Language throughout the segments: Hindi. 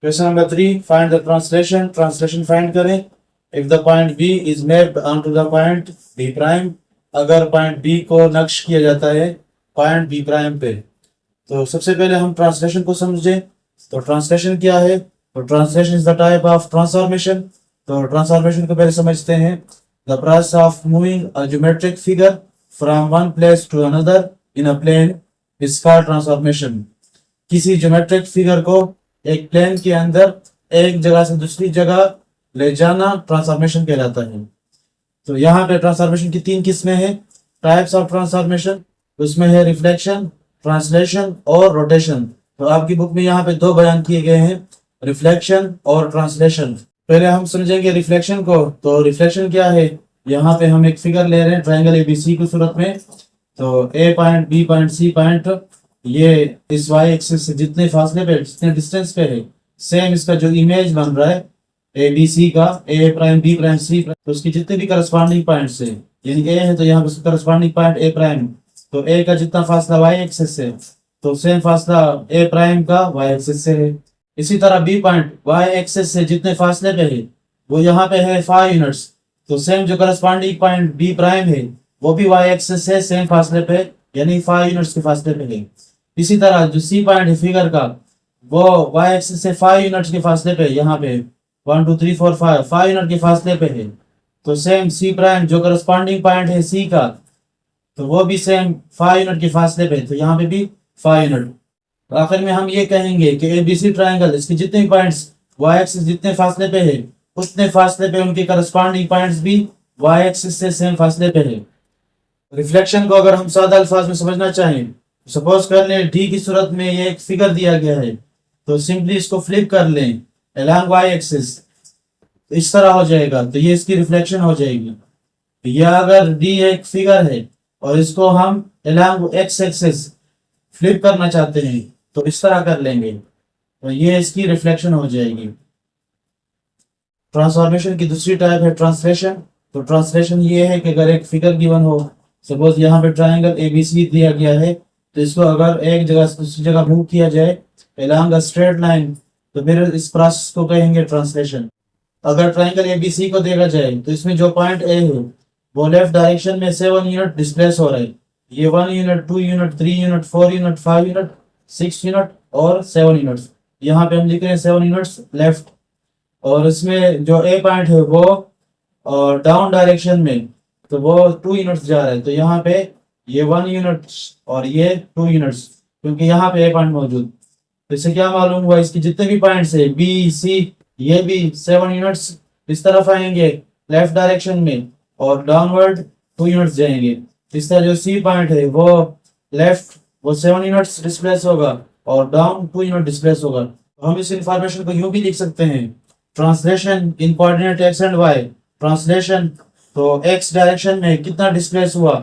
Question number 3. Find the translation. Translation find करें. If the point B is mapped onto the point B prime, अगर point B को नक्श किया जाता है point B prime पे, तो सबसे पहले हम ट्रांसलेशन को समझें. तो ट्रांसलेशन क्या है? तो translation is the type of transformation. तो ट्रांसफॉर्मेशन को पहले समझते हैं. The process of moving a geometric figure from one place to another in a plane is called transformation. किसी ज्योमेट्रिक फिगर को एक प्लेन के अंदर एक जगह से दूसरी जगह ले जाना ट्रांसफॉर्मेशन कहलाता है. तो यहाँ पे ट्रांसफॉर्मेशन की 3 किस्में हैं. टाइप्स ऑफ ट्रांसफॉर्मेशन, उसमें है रिफ्लेक्शन, ट्रांसलेशन और रोटेशन. तो आपकी बुक में यहाँ पे 2 बयान किए गए हैं, रिफ्लेक्शन और ट्रांसलेशन. पहले हम समझेंगे रिफ्लेक्शन को. तो रिफ्लेक्शन क्या है? यहाँ पे हम एक फिगर ले रहे हैं ट्रायंगल एबीसी की सूरत में. तो A point, B point, C point, ये इस वाई एक्सिस से जितने फासले पे, जितने डिस्टेंस पे है, सेम इसका जो इमेज बन रहा है ए बी सी का, ए prime, B prime, C prime, तो उसकी जितने भी करस्पॉन्डिंग पॉइंट्स है, यानी ए है तो यहाँ पे करस्पॉन्डिंग पॉइंट ए प्राइम, तो ए का जितना फासला वाई एक्सिस से, तो सेम फासला ए प्राइम का वाई एक्सिस से है. इसी तरह बी पॉइंट वाई एक्सिस से जितने फासले पे है वो यहाँ पे है 5 यूनिट्स, तो सेम जो करस्पॉन्डिंग पॉइंट बी प्राइम है वो भी वाई एक्सिस से सेम फासले पे, यानी 5 यूनिट्स के फासले पे है. इसी तरह जो सी पॉइंट है फिगर का, वो वाई एक्सिस से 5 यूनिट्स के फासले पे, यहाँ पे 1 2 3 4 5 यूनिट के फासले पे है. तो सेम सी प्राइम जो करस्पॉन्डिंग पॉइंट है सी का, तो वो भी सेम 5 यूनिट के फासले पे, तो यहाँ पे भी 5 यूनिट. तो आखिर में हम ये कहेंगे कि एबीसी ट्रायंगल, इसके जितने पॉइंट्स वाई एक्सिस जितने फासले पे है उतने फासले पे उनके करस्पॉन्डिंग पॉइंट्स भी वाई एक्सिस से सेम फासले पे है. रिफ्लेक्शन को अगर हम सादा अल्फाज में समझना चाहें, सपोज कर लें डी की सूरत में ये एक फिगर दिया गया है, तो सिंपली इसको फ्लिप कर लें अलोंग वाई एक्सिस, इस तरह हो जाएगा, तो ये इसकी रिफ्लेक्शन हो जाएगी. या अगर डी एक फिगर है और इसको हम अलोंग एक्स एक्सिस फ्लिप करना चाहते हैं तो इस तरह कर लेंगे, तो ये इसकी रिफ्लेक्शन हो जाएगी. ट्रांसफॉर्मेशन की दूसरी टाइप है ट्रांसलेशन. तो ट्रांसलेशन ये है कि अगर एक फिगर गिवन हो, सपोज यहाँ पे ट्रायंगल एबीसी दिया गया है, तो इसको अगर एक जगह से दूसरी जगह मूव किया जाए अलोंग अ स्ट्रेट लाइन, तो फिर इस प्रोसेस को कहेंगे ट्रांसलेशन. अगर ट्रायंगल एबीसी को देखा जाए तो इसमें जो पॉइंट ए है वो लेफ्ट डायरेक्शन में 7 यूनिट डिस्प्लेस हो रहा है. ये 1 unit, 2 unit, 3 unit, 4 unit, 5 unit, 6 unit और 7 यूनिट्स. यहाँ पे हम लिख रहे हैं 7 यूनिट्स लेफ्ट. और इसमें जो ए पॉइंट है वो डाउन डायरेक्शन में, तो वो 2 यूनिट्स जा रहा है. तो यहाँ पे ये 1 यूनिट और ये 2 यूनिट्स, क्योंकि यहाँ पे ए पॉइंट मौजूद. तो इससे क्या मालूम हुआ, इसके जितने भी पॉइंट्स है बी सी, ये भी 7 यूनिट्स इस तरफ आएंगे लेफ्ट डायरेक्शन में और डाउनवर्ड 2 यूनिट्स जाएंगे. इस तरह जो सी पॉइंट है वो लेफ्ट, वो 7 यूनिट्स डिस्प्लेस होगा और डाउन 2 यूनिट डिस्प्लेस होगा. तो हम इस इंफॉर्मेशन को यूं भी लिख सकते हैं, translation in coordinate x and y. Translation, तो एक्स डायरेक्शन में कितना डिस्प्लेस हुआ,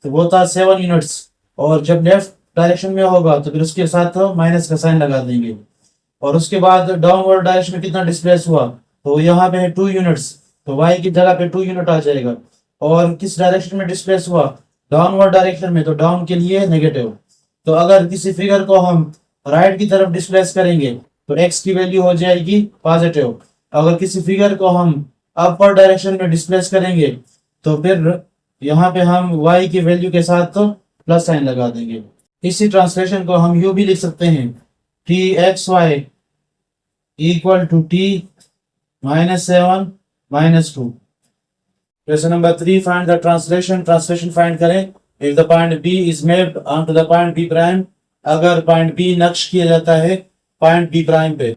तो वो था 7 यूनिट्स, और जब लेफ्ट डायरेक्शन में होगा तो फिर उसके साथ माइनस का साइन लगा देंगे. और उसके बाद डाउनवर्ड डायरेक्शन में कितना डिस्प्लेस हुआ, तो यहाँ पे है 2 यूनिट्स, तो वाई की जगह पे 2 यूनिट आ जाएगा. और किस डायरेक्शन में डिस्प्लेस हुआ, डाउनवर्ड डायरेक्शन में, तो डाउन के लिए नेगेटिव. तो अगर किसी फिगर को हम राइट की तरफ डिस्प्लेस करेंगे तो एक्स की वैल्यू हो जाएगी पॉजिटिव. अगर किसी फिगर को हम अपर डायरेक्शन में डिस्प्लेस करेंगे तो फिर यहाँ पे हम y की वैल्यू के साथ तो प्लस साइन लगा देंगे. इसी ट्रांसलेशन को हम यूं भी लिख सकते हैं, T X Y equal to T minus 7 minus 2. Question number 3. Find the translation. Translation find करें. If the point B is mapped on to the point B prime, अगर पॉइंट बी नक्श किया जाता है पॉइंट बी प्राइम पे.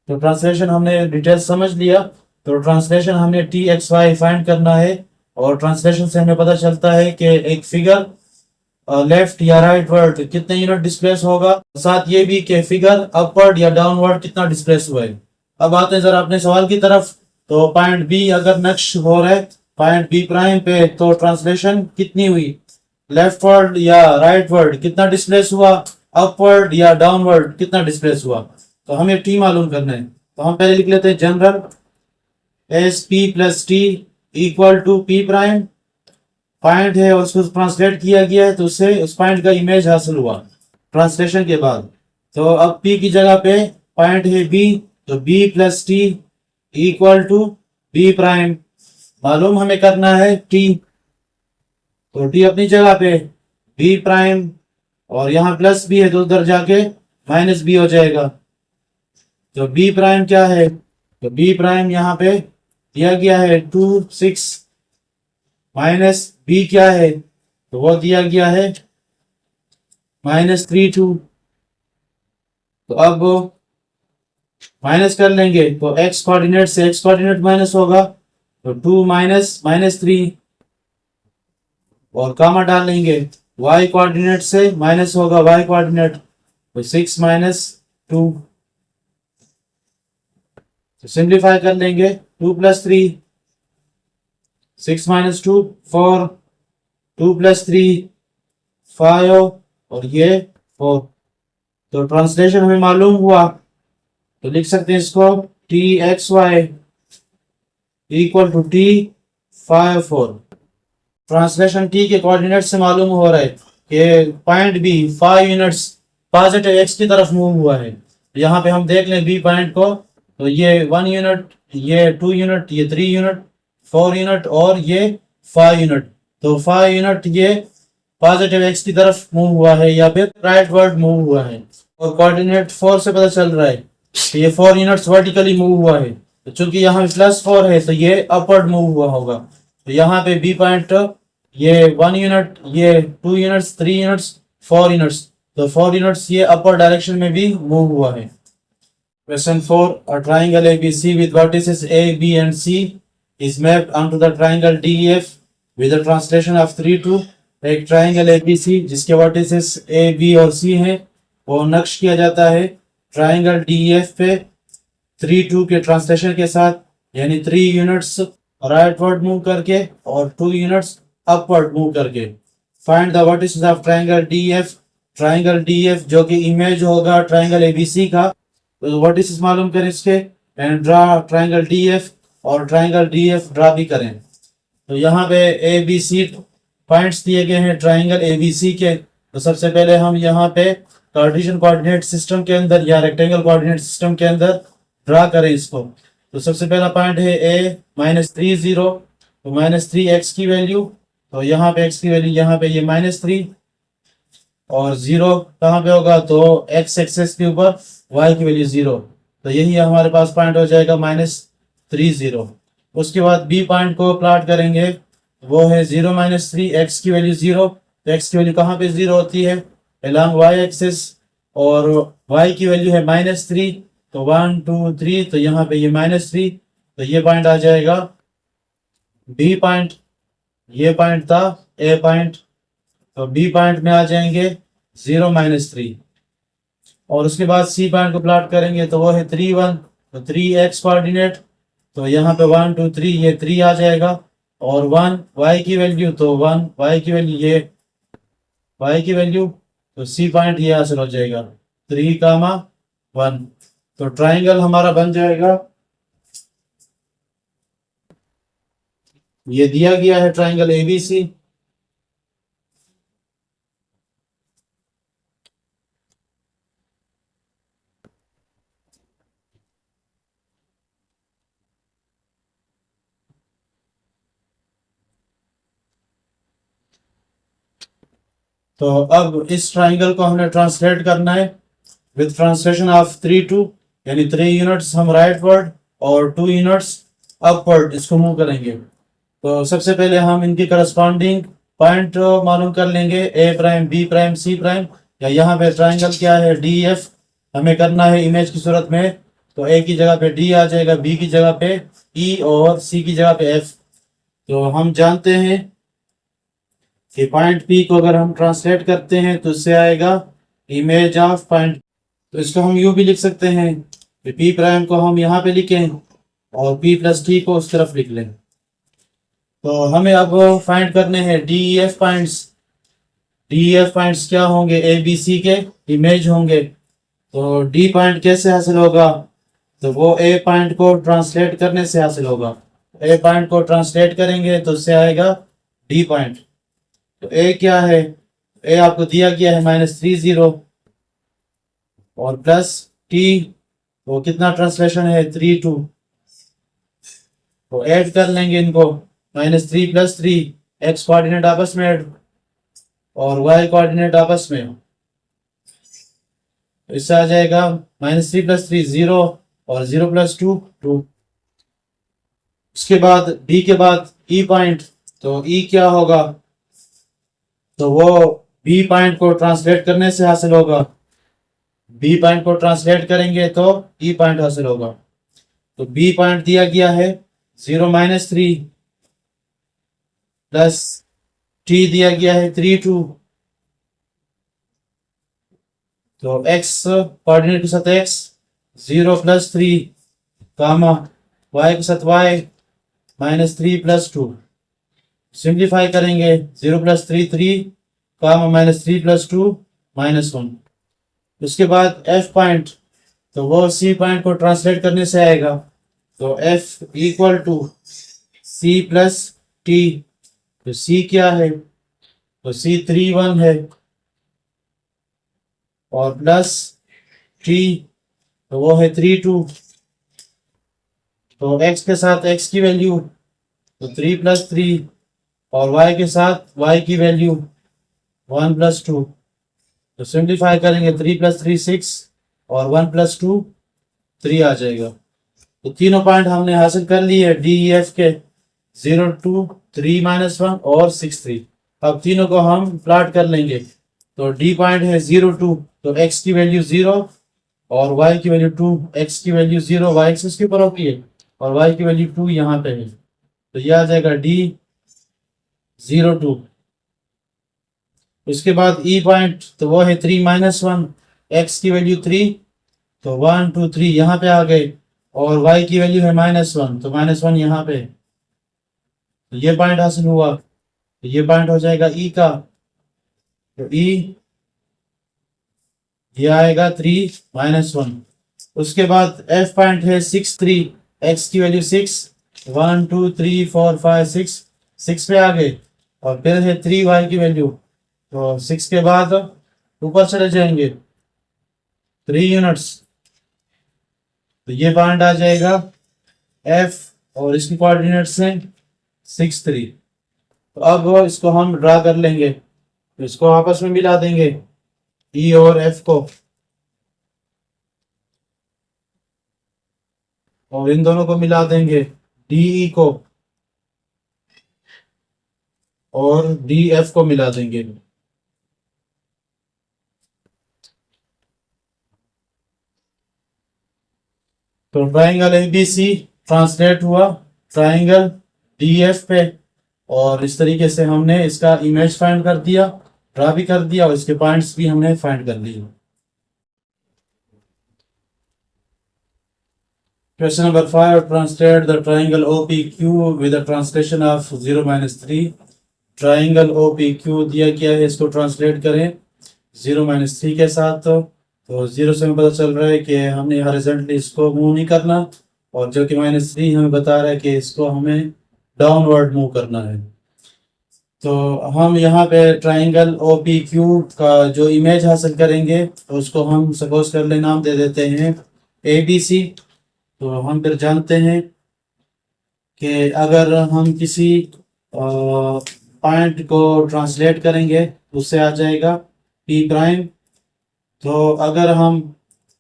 तो ट्रांसलेशन हमने डिटेल समझ लिया. तो ट्रांसलेशन हमने टी एक्स वाई फाइंड करना है, और ट्रांसलेशन से हमें पता चलता है कि एक फिगर लेफ्ट या राइट वर्ड कितने यूनिट डिस्प्लेस होगा, साथ ये भी कि फिगर अपवर्ड या डाउनवर्ड कितना डिस्प्लेस हुआ है. अब आते हैं जरा अपने सवाल की तरफ. तो पॉइंट बी अगर नक्श हो रहा है पॉइंट बी प्राइम पे, तो ट्रांसलेशन कितनी हुई, लेफ्ट वर्ड या राइट वर्ड कितना डिस्प्लेस हुआ, अपवर्ड या डाउनवर्ड कितना डिस्प्लेस हुआ. तो हमें टी मालूम करना है. तो हम पहले लिख लेते हैं general S P plus T equal to P prime. Point है और उसको ट्रांसलेट किया गया है, तो उससे उस पॉइंट का इमेज हासिल हुआ ट्रांसलेशन के बाद. तो अब पी की जगह पे पॉइंट है बी, तो B plus T equal to B prime मालूम हमें करना है टी, तो टी अपनी जगह पे बी प्राइम और यहाँ प्लस बी है तो उधर जाके माइनस बी हो जाएगा। तो बी प्राइम क्या है, तो बी प्राइम यहाँ पे दिया गया है 2 6 माइनस बी क्या है, तो वो दिया गया है -3 2। तो अब माइनस कर लेंगे तो x कोऑर्डिनेट से x कोऑर्डिनेट माइनस होगा, तो 2 माइनस -3 और कामा डाल लेंगे, y कोऑर्डिनेट से माइनस होगा y कोऑर्डिनेट, तो 6 -2। तो सिंप्लीफाई कर लेंगे 2 + 3 6 - 2 4 2 + 3 5 और ये 4। तो ट्रांसलेशन हमें मालूम हुआ, तो लिख सकते हैं इसको txy equal to t 5 4। Translation t के कोऑर्डिनेट से मालूम हो रहा है कि point B 5 units positive x की तरफ मूव हुआ है। यहाँ पे हम देख लें बी पॉइंट को, तो ये 1 यूनिट, ये 2 यूनिट, ये 3 यूनिट, 4 यूनिट और ये 5 यूनिट। तो 5 यूनिट ये पॉजिटिव x की तरफ मूव हुआ है या फिर राइट वर्ड मूव हुआ है, और कोऑर्डिनेट 4 से पता चल रहा है कि ये 4 यूनिट्स वर्टिकली मूव हुआ है। तो चूंकि यहाँ +4 है तो ये अपवर्ड मूव हुआ होगा। तो यहाँ पे बी पॉइंट ये 1 यूनिट, ये 2 यूनिट्स, 3 यूनिट्स, 4 यूनिट्स, तो 4 यूनिट्स ये अपर डायरेक्शन में भी मूव हुआ है। Question 4. A triangle ABC with vertices A, B and C is mapped onto the triangle DEF with a translation of 3 2। एक ट्राइंगल ABC जिसके वर्टिसेस A, B और C हैं वो नक्श किया जाता है ट्राइंगल DEF पे 3 2 के ट्रांसलेशन के साथ, यानी 3 यूनिट्स राइटवर्ड मूव करके और 2 यूनिट्स अपवर्ड मूव करके। Find the vertices of triangle DEF। Triangle DEF जो कि इमेज होगा ट्राइंगल ABC का, तो वर्टिसेस मालूम करें इसके एंड ड्रा ट्राइंगल DEF और ट्राइंगल DEF ड्रा भी करें। तो यहाँ पे ABC पॉइंट्स दिए गए हैं ट्राइंगल ABC के। तो सबसे पहले हम यहाँ पे कार्टेशियन कोऑर्डिनेट सिस्टम के अंदर या रेक्टेंगल कोऑर्डिनेट सिस्टम के अंदर ड्रा करें इसको। तो सबसे पहला पॉइंट है A -3 0, तो -3 x की वैल्यू, तो यहाँ पे x की वैल्यू यहाँ पे ये -3 और 0 कहाँ पे होगा, तो x एक्सेस के ऊपर y की वैल्यू 0, तो यही हमारे पास पॉइंट हो जाएगा -3 0। उसके बाद बी पॉइंट को प्लॉट करेंगे, वो है 0 -3 x की वैल्यू 0, तो x की वैल्यू कहाँ पे 0 होती है, along y एक्सेस, और y की वैल्यू है -3, तो 1 2 3, तो यहाँ पे ये -3, तो ये पॉइंट आ जाएगा बी पॉइंट। ये पॉइंट था ए पॉइंट, तो बी पॉइंट में आ जाएंगे 0 -3। और उसके बाद सी पॉइंट को प्लॉट करेंगे तो वो है 3 1, तो 3x कोऑर्डिनेट, तो यहाँ पे 1 2 3 ये 3 आ जाएगा, और 1 y की वैल्यू, तो 1 y की वैल्यू ये y की वैल्यू, तो सी पॉइंट ये हासिल हो जाएगा 3 1। तो ट्राइंगल हमारा बन जाएगा, ये दिया गया है ट्राइंगल ABC। तो अब इस ट्राइंगल को हमने ट्रांसलेट करना है विद ट्रांसलेशन ऑफ 3 2, यानी 3 यूनिट्स हम राइटवर्ड और 2 यूनिट्स अपवर्ड इसको मूव करेंगे। तो सबसे पहले हम इनकी करस्पॉन्डिंग पॉइंट मालूम कर लेंगे, A prime, B prime, C prime, या यहाँ पे ट्राइंगल क्या है DEF हमें करना है इमेज की सूरत में, तो A की जगह पे D आ जाएगा, B की जगह पे E और C की जगह पे F। तो हम जानते हैं कि पॉइंट P को अगर हम ट्रांसलेट करते हैं तो इससे आएगा इमेज ऑफ पॉइंट। तो इसको हम यूँ भी लिख सकते हैं कि P प्राइम को हम यहाँ पे लिखें और P + T को उस तरफ लिख लें। तो हमें अब फाइंड करने हैं DEF पॉइंट्स। DEF पॉइंट्स क्या होंगे, ABC के इमेज होंगे। तो D पॉइंट कैसे हासिल होगा, तो वो A पॉइंट को ट्रांसलेट करने से हासिल होगा। A पॉइंट को ट्रांसलेट करेंगे तो उससे आएगा D पॉइंट। तो A क्या है, A आपको दिया गया है -3 0 और +T, वो कितना ट्रांसलेशन है 3 2, तो ऐड कर लेंगे इनको, -3 + 3, एक्स कोऑर्डिनेट आपस में ऐड और वाई कोऑर्डिनेट आपस में, तो इससे आ जाएगा -3 + 3 0 और 0 + 2 2। उसके बाद डी के बाद ई पॉइंट, तो ई क्या होगा, तो वो बी पॉइंट को ट्रांसलेट करने से हासिल होगा, बी पॉइंट को ट्रांसलेट करेंगे तो ई पॉइंट हासिल होगा। तो बी पॉइंट दिया गया है 0 - 3 प्लस टी दिया गया है 3 2, तो एक्स कोऑर्डिनेट के साथ एक्स 0 + 3 कामा वाई के साथ वाई -3 + 2, सिंप्लीफाई करेंगे 0 + 3 3 कामा -3 + 2 -1। उसके बाद एफ पॉइंट, तो वो सी पॉइंट को ट्रांसलेट करने से आएगा, तो एफ = सी + टी, तो सी क्या है, तो सी 3 1 है और प्लस टी, तो वो है 3 2, तो x के साथ x की वैल्यू तो 3 + 3 और y के साथ y की वैल्यू 1 + 2, तो सिंप्लीफाई करेंगे 3 + 3 6 और 1 + 2 3 आ जाएगा। तो तीनों पॉइंट हमने हासिल कर लिए डी ई एफ के, 0 2 3 -1 और 6 3। अब तीनों को हम प्लॉट कर लेंगे, तो डी पॉइंट है 0 2, तो x की वैल्यू 0 और y की वैल्यू 2, x की वैल्यू 0 y एक्सिस के ऊपर होती है और y की वैल्यू 2 यहाँ पे है, तो यह आ जाएगा d 0 2। उसके बाद ई पॉइंट, तो वो है 3 -1, x की वैल्यू 3, तो 1 2 3 यहाँ पे आ गए और y की वैल्यू है -1, तो -1 यहाँ पे, तो ये पॉइंट हासिल हुआ, तो ये पॉइंट हो जाएगा ई का, तो ई ये आएगा 3 -1। उसके बाद एफ पॉइंट है 6 3, x की वैल्यू 6, 1 2 3 4 5 6 6 पे आ गए और फिर है 3 y की वैल्यू, तो 6 के बाद ऊपर चले जाएंगे 3 यूनिट्स, तो ये पॉइंट आ जाएगा f और इसकी कोऑर्डिनेट्स हैं 6 3। तो अब इसको हम ड्रा कर लेंगे, तो इसको आपस में मिला देंगे e और f को, और इन दोनों को मिला देंगे DE को और DF को मिला देंगे। तो ट्राइंगल ABC ट्रांसलेट हुआ ट्राइंगल DF पे, और इस तरीके से हमने इसका इमेज फाइंड कर दिया, ड्रा भी कर दिया और इसके पॉइंट्स भी हमने फाइंड कर लिए। Question number 5. Translate the triangle OPQ with a translation of 0 - 3. Triangle OPQ दिया गया है, इसको ट्रांसलेट करें 0 - 3 के साथ। तो 0 से हमें पता चल रहा है कि हमने हॉरिजॉन्टली इसको मूव नहीं करना, और जो कि -3 हमें बता रहा है कि इसको हमें डाउनवर्ड मूव करना है। तो हम यहाँ पे ट्राइंगल OPQ का जो इमेज हासिल करेंगे, तो उसको हम सपोज कर ले नाम दे देते हैं ABC। तो हम फिर जानते हैं कि अगर हम किसी पॉइंट को ट्रांसलेट करेंगे उससे आ जाएगा P'। तो अगर हम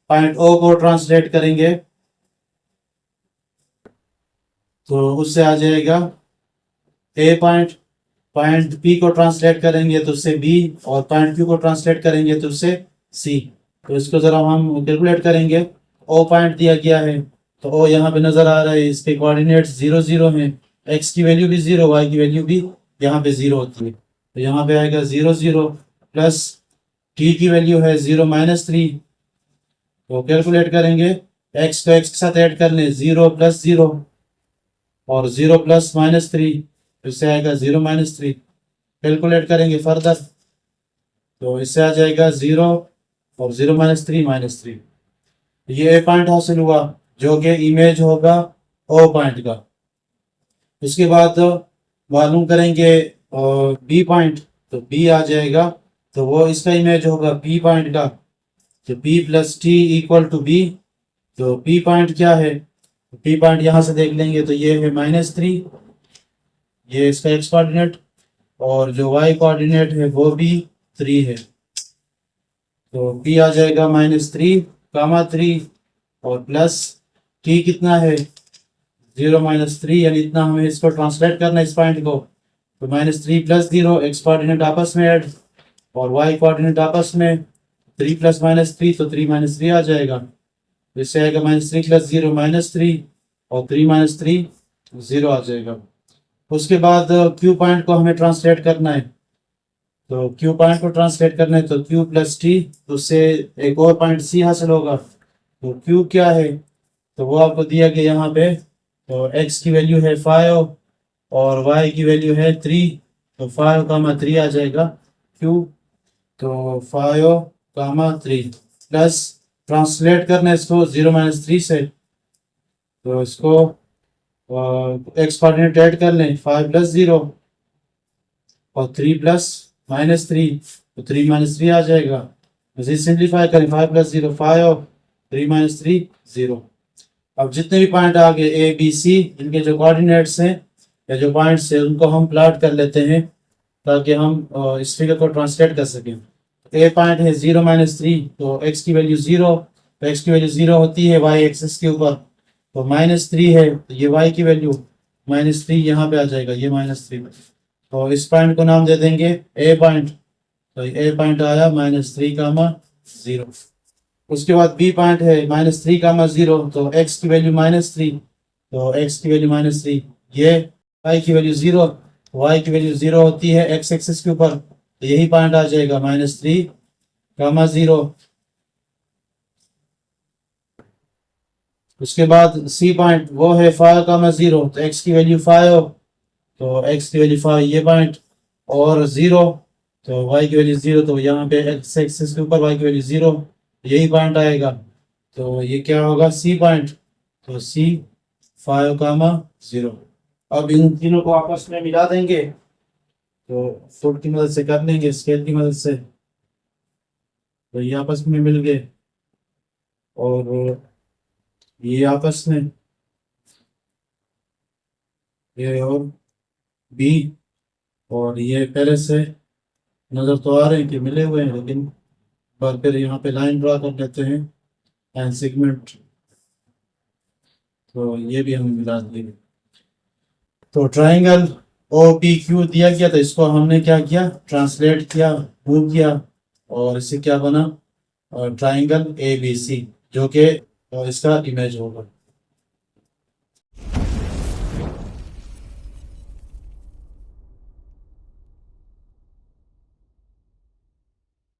पॉइंट O को ट्रांसलेट करेंगे तो उससे आ जाएगा A पॉइंट, पॉइंट P को ट्रांसलेट करेंगे तो उससे B, और पॉइंट Q को ट्रांसलेट करेंगे तो उससे C। तो इसको ज़रा हम कैलकुलेट करेंगे। O पॉइंट दिया गया है, तो O यहाँ पे नज़र आ रहा है, इसके कोऑर्डिनेट्स 0 0 हैं, x की वैल्यू भी 0, y की वैल्यू भी यहाँ पे 0 होती है, तो यहाँ पे आएगा 0 0 प्लस t की वैल्यू है 0 - 3, तो कैलकुलेट करेंगे x को x के साथ ऐड कर लें 0 + 0 और 0 + -3, इससे आएगा 0 - 3। कैलकुलेट करेंगे फर्दर, तो इससे आ जाएगा 0 और 0 - 3 -3। ये ए पॉइंट हासिल हुआ जो कि इमेज होगा O पॉइंट का। उसके बाद मालूम करेंगे B पॉइंट, तो B आ जाएगा, तो वो इसका इमेज होगा B पॉइंट का, तो B + T = B। तो P पॉइंट क्या है, P पॉइंट यहाँ से देख लेंगे तो ये है -3, ये इसका x कोऑर्डिनेट, और जो y कोऑर्डिनेट है वो भी 3 है। तो P आ जाएगा -3, और प्लस T कितना है 0 -3, यानी इतना हमें इसको ट्रांसलेट करना है इस पॉइंट को। तो -3 + 0, x कोऑर्डिनेट आपस में ऐड और y कोऑर्डिनेट आपस में, 3 + -3 तो 3 -3 आ जाएगा। तो इससे आएगा -3 + 0 -3 और 3 - 3 0 आ जाएगा। उसके बाद Q पॉइंट को हमें ट्रांसलेट करना है। तो Q पॉइंट को ट्रांसलेट करना है तो Q + T, तो उससे एक और पॉइंट C हासिल होगा। तो Q क्या है, तो वो आपको दिया गया यहाँ पे। तो x की वैल्यू है 5 और y की वैल्यू है 3, तो 5, 3 आ जाएगा Q। तो 5, 3 प्लस ट्रांसलेट करना है इसको 0 - 3 से, तो इसको x कोऑर्डिनेट ऐड कर लें, 5 + 0 और 3 + -3, तो 3 - 3 आ जाएगा। इसे सिंप्लीफाई करें, 5 + 0 5, 3 - 3 0। अब जितने भी पॉइंट आ गए ए बी सी, इनके जो कोऑर्डिनेट्स हैं या जो पॉइंट्स हैं उनको हम प्लॉट कर लेते हैं ताकि हम इस फिगर को ट्रांसलेट कर सकें। ए पॉइंट है 0 - 3, तो x की वैल्यू 0, तो x की वैल्यू 0 होती है y एक्सिस के ऊपर। तो -3 है, तो ये y की वैल्यू -3 यहाँ पे आ जाएगा, ये -3। तो इस पॉइंट को नाम दे देंगे ए पॉइंट। तो ए पॉइंट आया -3, 0। उसके बाद बी पॉइंट है -3, 0, तो x की वैल्यू -3, तो x की वैल्यू -3, ये y की वैल्यू 0, y की वैल्यू 0 होती है x एक्सिस के ऊपर, तो यही पॉइंट आ जाएगा -3, 0। उसके बाद C पॉइंट वो है 5, 0, तो x की वैल्यू 5, तो x की वैल्यू 5 ये पॉइंट, और 0, तो y की वैल्यू 0, तो यहाँ पे x एक्सिस के ऊपर y की वैल्यू 0, यही पॉइंट आएगा। तो ये क्या होगा C पॉइंट, तो C 5, 0। अब इन तीनों को आपस में मिला देंगे, तो फुट की मदद से कर लेंगे, स्केल की मदद से। तो ये आपस में मिल गए और ये आपस में, ये और बी, और ये पहले से नज़र तो आ रहे हैं कि मिले हुए हैं, लेकिन पर फिर यहाँ पे लाइन ड्रा कर लेते हैं एंड सेगमेंट, तो ये भी हमें मिला देंगे। तो ट्राइंगल ओ पी क्यू दिया गया, तो इसको हमने क्या किया, ट्रांसलेट किया, मूव किया, और इससे क्या बना, ट्राइंगल ए बी सी, जो कि इसका इमेज होगा।